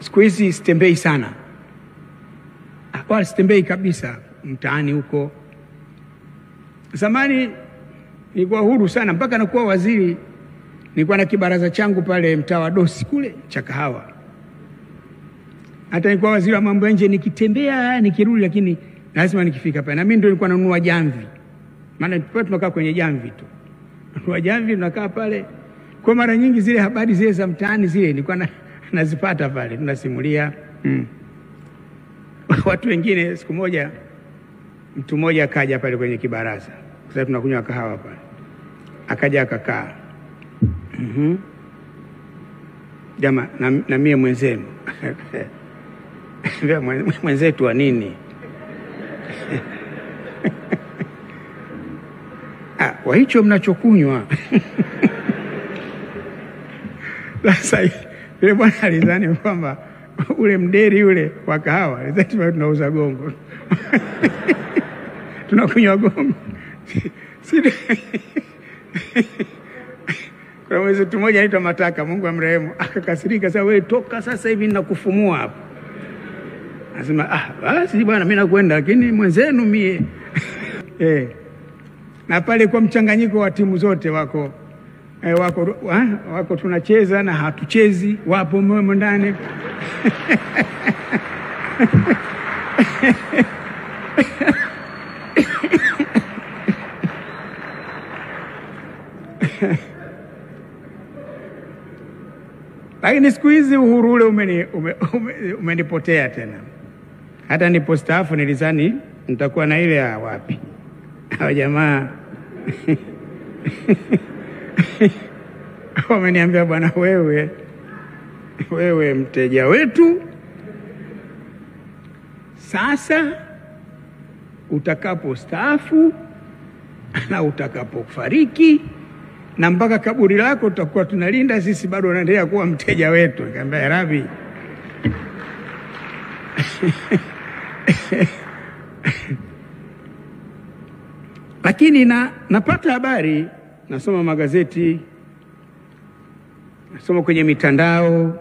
siku hizi sitembei sana, wala sitembei kabisa mtaani huko. Zamani nilikuwa huru sana, mpaka nakuwa waziri nilikuwa na kibaraza changu pale mtaa wa Dosi kule cha kahawa. Hata nilikuwa waziri wa mambo ya nje, nikitembea nikirudi, lakini lazima nikifika pale. Na mimi ndio nilikuwa nanunua jamvi, maana tunakaa kwenye jamvi tu, nanunua jamvi, tunakaa pale. Kwa mara nyingi zile habari zile za mtaani zile nilikuwa nazipata pale, tunasimulia. Watu wengine, siku moja mtu mmoja akaja pale kwenye kibaraza, sasa tunakunywa kahawa pale, akaja akakaa. Jamaa, na mie mwenzenu. Mwenzetu wa nini? Kwa hicho mnachokunywa. Sasa yule bwana alizani kwamba ule mderi ule wa kahawa, alizani tunauza gongo. Tunakunywa gongo. Kwa mwenzetu mmoja anaitwa Mataka, Mungu amrehemu, akakasirika, sasa wewe toka sasa hivi ninakufumua hapo. Anasema basi bwana mimi nakwenda, lakini mwenzenu mie. Na pale kwa mchanganyiko wa timu zote wako tunacheza na hatuchezi, wapo mmo ndani. Lakini siku hizi uhuru ule umenipotea tena. Hata nilipostaafu nilizani nitakuwa na ile ya wapi. Hao jamaa wameniambia, bwana wewe mteja wetu, sasa utakapostaafu na utakapofariki na mpaka kaburi lako tutakuwa tunalinda sisi, bado unaendelea kuwa mteja wetu. Nikamwambia Rabi, lakini napata habari, nasoma magazeti, nasoma kwenye mitandao,